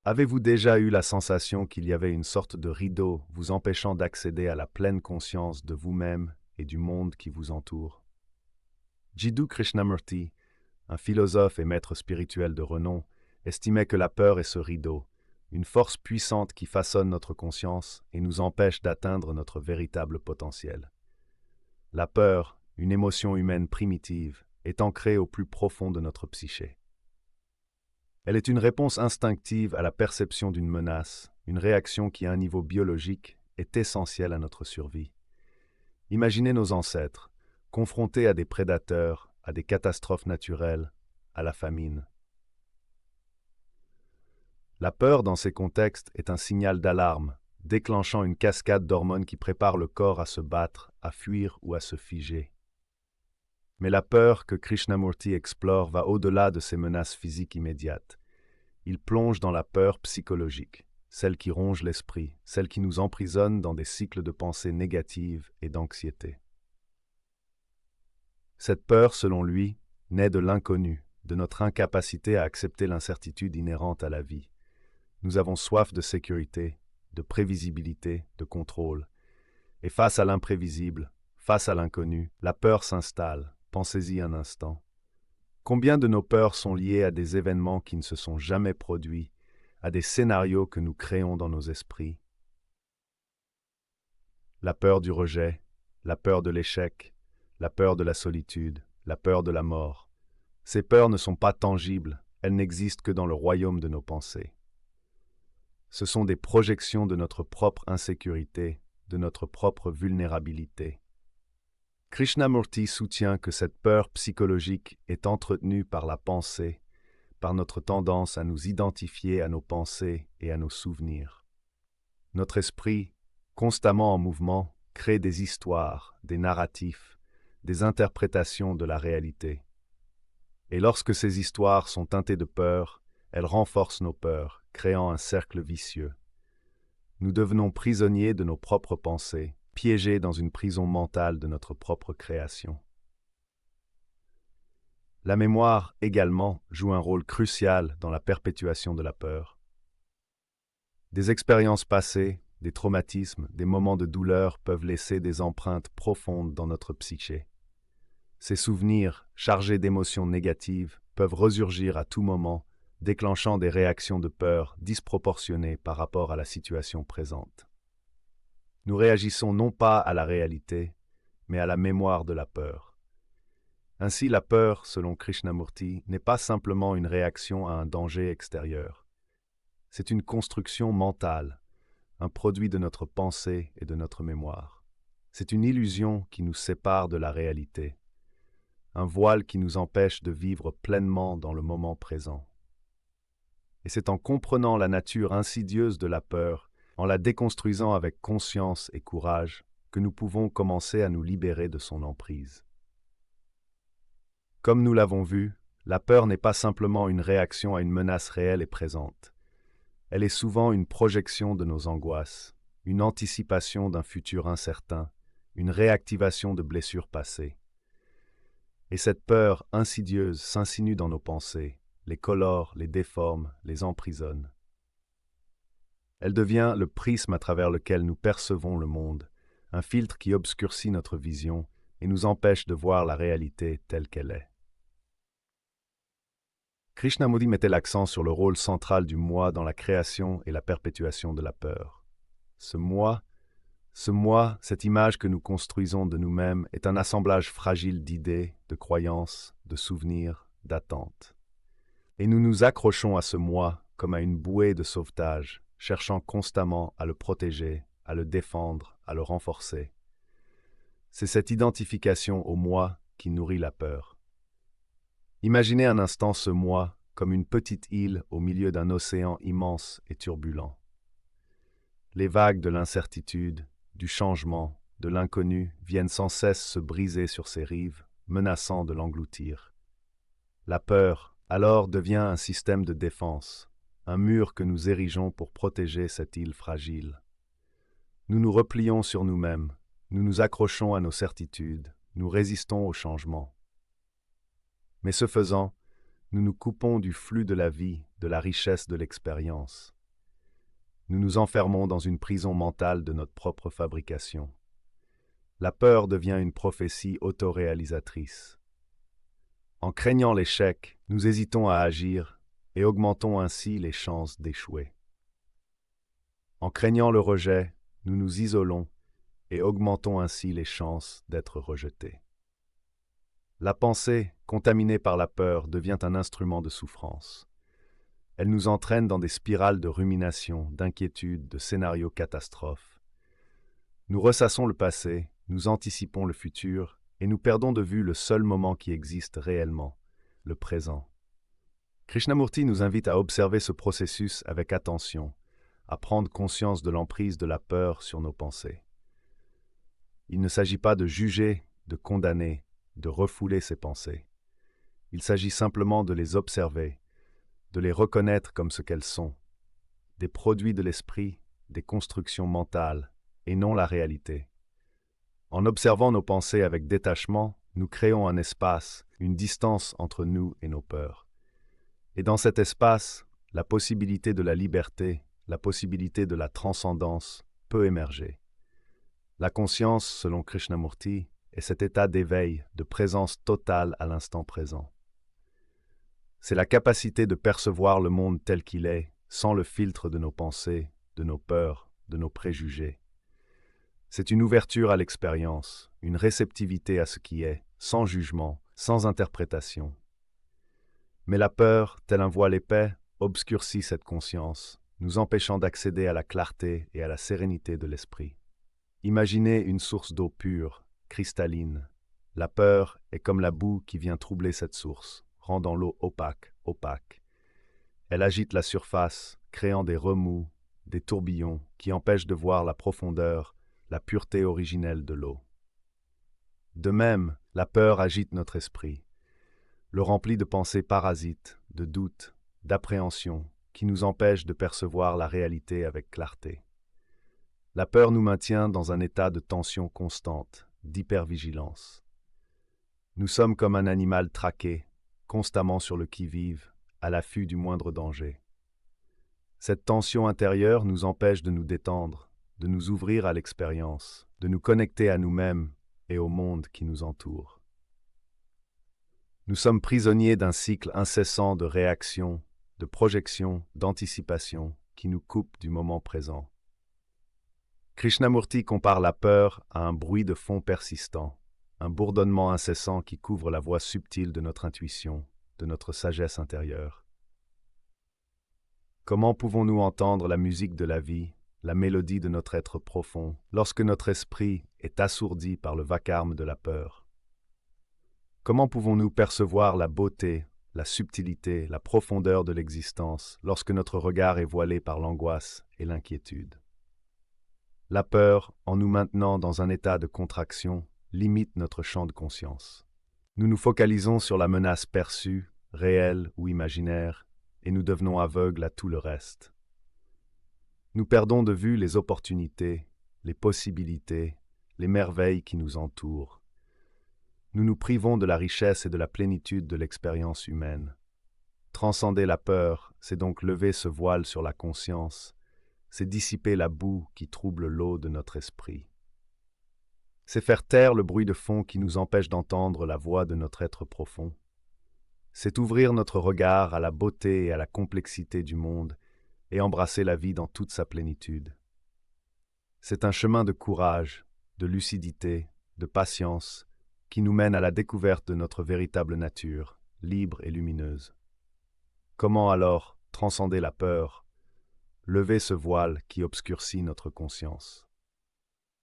Avez-vous déjà eu la sensation qu'il y avait une sorte de rideau vous empêchant d'accéder à la pleine conscience de vous-même et du monde qui vous entoure? Jiddu Krishnamurti, un philosophe et maître spirituel de renom, estimait que la peur est ce rideau, une force puissante qui façonne notre conscience et nous empêche d'atteindre notre véritable potentiel. La peur, une émotion humaine primitive, est ancrée au plus profond de notre psyché. Elle est une réponse instinctive à la perception d'une menace, une réaction qui, à un niveau biologique, est essentielle à notre survie. Imaginez nos ancêtres, confrontés à des prédateurs, à des catastrophes naturelles, à la famine. La peur, dans ces contextes, est un signal d'alarme, déclenchant une cascade d'hormones qui prépare le corps à se battre, à fuir ou à se figer. Mais la peur que Krishnamurti explore va au-delà de ces menaces physiques immédiates. Il plonge dans la peur psychologique, celle qui ronge l'esprit, celle qui nous emprisonne dans des cycles de pensées négatives et d'anxiété. Cette peur, selon lui, naît de l'inconnu, de notre incapacité à accepter l'incertitude inhérente à la vie. Nous avons soif de sécurité, de prévisibilité, de contrôle. Et face à l'imprévisible, face à l'inconnu, la peur s'installe. Pensez-y un instant. Combien de nos peurs sont liées à des événements qui ne se sont jamais produits, à des scénarios que nous créons dans nos esprits? La peur du rejet, la peur de l'échec, la peur de la solitude, la peur de la mort. Ces peurs ne sont pas tangibles, elles n'existent que dans le royaume de nos pensées. Ce sont des projections de notre propre insécurité, de notre propre vulnérabilité. Krishnamurti soutient que cette peur psychologique est entretenue par la pensée, par notre tendance à nous identifier à nos pensées et à nos souvenirs. Notre esprit, constamment en mouvement, crée des histoires, des narratifs, des interprétations de la réalité. Et lorsque ces histoires sont teintées de peur, elles renforcent nos peurs, créant un cercle vicieux. Nous devenons prisonniers de nos propres pensées, piégés dans une prison mentale de notre propre création. La mémoire, également, joue un rôle crucial dans la perpétuation de la peur. Des expériences passées, des traumatismes, des moments de douleur peuvent laisser des empreintes profondes dans notre psyché. Ces souvenirs, chargés d'émotions négatives, peuvent resurgir à tout moment, déclenchant des réactions de peur disproportionnées par rapport à la situation présente. Nous réagissons non pas à la réalité, mais à la mémoire de la peur. Ainsi, la peur, selon Krishnamurti, n'est pas simplement une réaction à un danger extérieur. C'est une construction mentale, un produit de notre pensée et de notre mémoire. C'est une illusion qui nous sépare de la réalité, un voile qui nous empêche de vivre pleinement dans le moment présent. Et c'est en comprenant la nature insidieuse de la peur, en la déconstruisant avec conscience et courage, que nous pouvons commencer à nous libérer de son emprise. Comme nous l'avons vu, la peur n'est pas simplement une réaction à une menace réelle et présente. Elle est souvent une projection de nos angoisses, une anticipation d'un futur incertain, une réactivation de blessures passées. Et cette peur insidieuse s'insinue dans nos pensées, les colore, les déforme, les emprisonne. Elle devient le prisme à travers lequel nous percevons le monde, un filtre qui obscurcit notre vision et nous empêche de voir la réalité telle qu'elle est. Krishnamurti mettait l'accent sur le rôle central du moi dans la création et la perpétuation de la peur. Ce moi, cette image que nous construisons de nous-mêmes, est un assemblage fragile d'idées, de croyances, de souvenirs, d'attentes. Et nous nous accrochons à ce moi comme à une bouée de sauvetage, cherchant constamment à le protéger, à le défendre, à le renforcer. C'est cette identification au moi qui nourrit la peur. Imaginez un instant ce moi comme une petite île au milieu d'un océan immense et turbulent. Les vagues de l'incertitude, du changement, de l'inconnu viennent sans cesse se briser sur ses rives, menaçant de l'engloutir. La peur, alors, devient un système de défense, un mur que nous érigeons pour protéger cette île fragile. Nous nous replions sur nous-mêmes, nous nous accrochons à nos certitudes, nous résistons au changement. Mais ce faisant, nous nous coupons du flux de la vie, de la richesse de l'expérience. Nous nous enfermons dans une prison mentale de notre propre fabrication. La peur devient une prophétie autoréalisatrice. En craignant l'échec, nous hésitons à agir et augmentons ainsi les chances d'échouer. En craignant le rejet, nous nous isolons et augmentons ainsi les chances d'être rejetés. La pensée, contaminée par la peur, devient un instrument de souffrance. Elle nous entraîne dans des spirales de rumination, d'inquiétude, de scénarios catastrophes. Nous ressassons le passé, nous anticipons le futur, et nous perdons de vue le seul moment qui existe réellement, le présent. Krishnamurti nous invite à observer ce processus avec attention, à prendre conscience de l'emprise de la peur sur nos pensées. Il ne s'agit pas de juger, de condamner, de refouler ces pensées. Il s'agit simplement de les observer, de les reconnaître comme ce qu'elles sont, des produits de l'esprit, des constructions mentales, et non la réalité. En observant nos pensées avec détachement, nous créons un espace, une distance entre nous et nos peurs. Et dans cet espace, la possibilité de la liberté, la possibilité de la transcendance peut émerger. La conscience, selon Krishnamurti, est cet état d'éveil, de présence totale à l'instant présent. C'est la capacité de percevoir le monde tel qu'il est, sans le filtre de nos pensées, de nos peurs, de nos préjugés. C'est une ouverture à l'expérience, une réceptivité à ce qui est, sans jugement, sans interprétation. Mais la peur, tel un voile épais, obscurcit cette conscience, nous empêchant d'accéder à la clarté et à la sérénité de l'esprit. Imaginez une source d'eau pure, cristalline. La peur est comme la boue qui vient troubler cette source, rendant l'eau opaque. Elle agite la surface, créant des remous, des tourbillons qui empêchent de voir la profondeur, la pureté originelle de l'eau. De même, la peur agite notre esprit, le remplit de pensées parasites, de doutes, d'appréhensions, qui nous empêchent de percevoir la réalité avec clarté. La peur nous maintient dans un état de tension constante, d'hypervigilance. Nous sommes comme un animal traqué, constamment sur le qui-vive, à l'affût du moindre danger. Cette tension intérieure nous empêche de nous détendre, de nous ouvrir à l'expérience, de nous connecter à nous-mêmes et au monde qui nous entoure. Nous sommes prisonniers d'un cycle incessant de réactions, de projections, d'anticipation qui nous coupe du moment présent. Krishnamurti compare la peur à un bruit de fond persistant, un bourdonnement incessant qui couvre la voix subtile de notre intuition, de notre sagesse intérieure. Comment pouvons-nous entendre la musique de la vie, la mélodie de notre être profond, lorsque notre esprit est assourdi par le vacarme de la peur? Comment pouvons-nous percevoir la beauté, la subtilité, la profondeur de l'existence lorsque notre regard est voilé par l'angoisse et l'inquiétude? La peur, en nous maintenant dans un état de contraction, limite notre champ de conscience. Nous nous focalisons sur la menace perçue, réelle ou imaginaire, et nous devenons aveugles à tout le reste. Nous perdons de vue les opportunités, les possibilités, les merveilles qui nous entourent. Nous nous privons de la richesse et de la plénitude de l'expérience humaine. Transcender la peur, c'est donc lever ce voile sur la conscience, c'est dissiper la boue qui trouble l'eau de notre esprit. C'est faire taire le bruit de fond qui nous empêche d'entendre la voix de notre être profond. C'est ouvrir notre regard à la beauté et à la complexité du monde et embrasser la vie dans toute sa plénitude. C'est un chemin de courage, de lucidité, de patience, qui nous mène à la découverte de notre véritable nature, libre et lumineuse. Comment alors transcender la peur, lever ce voile qui obscurcit notre conscience?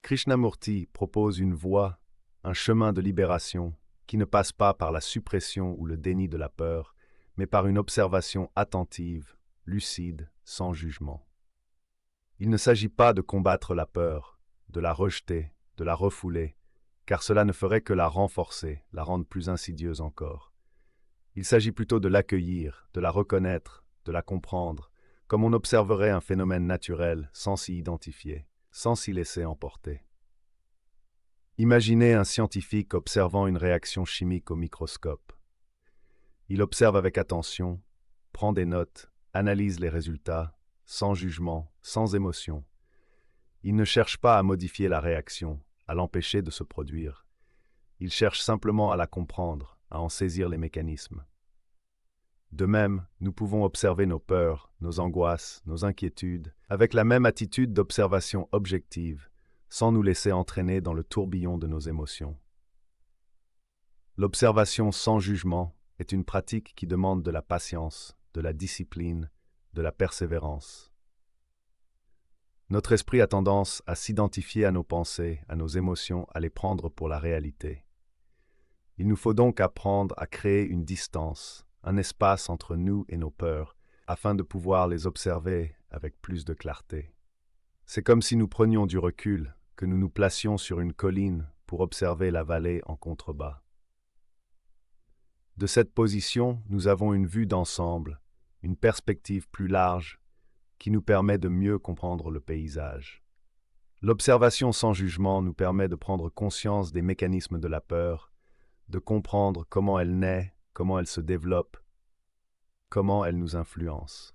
Krishnamurti propose une voie, un chemin de libération qui ne passe pas par la suppression ou le déni de la peur, mais par une observation attentive, lucide, sans jugement. Il ne s'agit pas de combattre la peur, de la rejeter, de la refouler, car cela ne ferait que la renforcer, la rendre plus insidieuse encore. Il s'agit plutôt de l'accueillir, de la reconnaître, de la comprendre, comme on observerait un phénomène naturel sans s'y identifier, sans s'y laisser emporter. Imaginez un scientifique observant une réaction chimique au microscope. Il observe avec attention, prend des notes, analyse les résultats, sans jugement, sans émotion. Il ne cherche pas à modifier la réaction, à l'empêcher de se produire. Il cherche simplement à la comprendre, à en saisir les mécanismes. De même, nous pouvons observer nos peurs, nos angoisses, nos inquiétudes, avec la même attitude d'observation objective, sans nous laisser entraîner dans le tourbillon de nos émotions. L'observation sans jugement est une pratique qui demande de la patience, de la discipline, de la persévérance. Notre esprit a tendance à s'identifier à nos pensées, à nos émotions, à les prendre pour la réalité. Il nous faut donc apprendre à créer une distance, un espace entre nous et nos peurs, afin de pouvoir les observer avec plus de clarté. C'est comme si nous prenions du recul, que nous nous placions sur une colline pour observer la vallée en contrebas. De cette position, nous avons une vue d'ensemble, une perspective plus large, qui nous permet de mieux comprendre le paysage. L'observation sans jugement nous permet de prendre conscience des mécanismes de la peur, de comprendre comment elle naît, comment elle se développe, comment elle nous influence.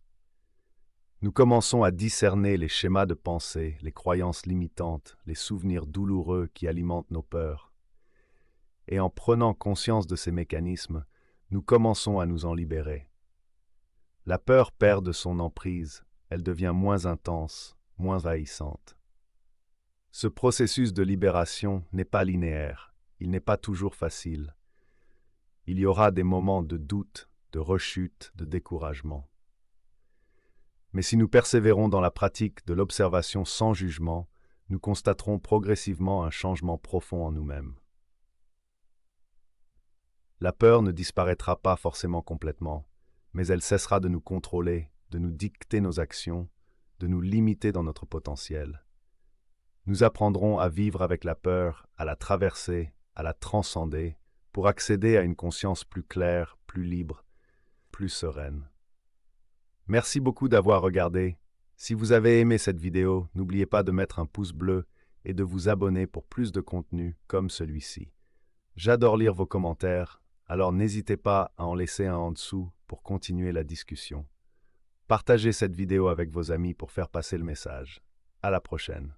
Nous commençons à discerner les schémas de pensée, les croyances limitantes, les souvenirs douloureux qui alimentent nos peurs. Et en prenant conscience de ces mécanismes, nous commençons à nous en libérer. La peur perd de son emprise, elle devient moins intense, moins envahissante. Ce processus de libération n'est pas linéaire, il n'est pas toujours facile. Il y aura des moments de doute, de rechute, de découragement. Mais si nous persévérons dans la pratique de l'observation sans jugement, nous constaterons progressivement un changement profond en nous-mêmes. La peur ne disparaîtra pas forcément complètement, mais elle cessera de nous contrôler, de nous dicter nos actions, de nous limiter dans notre potentiel. Nous apprendrons à vivre avec la peur, à la traverser, à la transcender, pour accéder à une conscience plus claire, plus libre, plus sereine. Merci beaucoup d'avoir regardé. Si vous avez aimé cette vidéo, n'oubliez pas de mettre un pouce bleu et de vous abonner pour plus de contenu comme celui-ci. J'adore lire vos commentaires, alors n'hésitez pas à en laisser un en dessous pour continuer la discussion. Partagez cette vidéo avec vos amis pour faire passer le message. À la prochaine.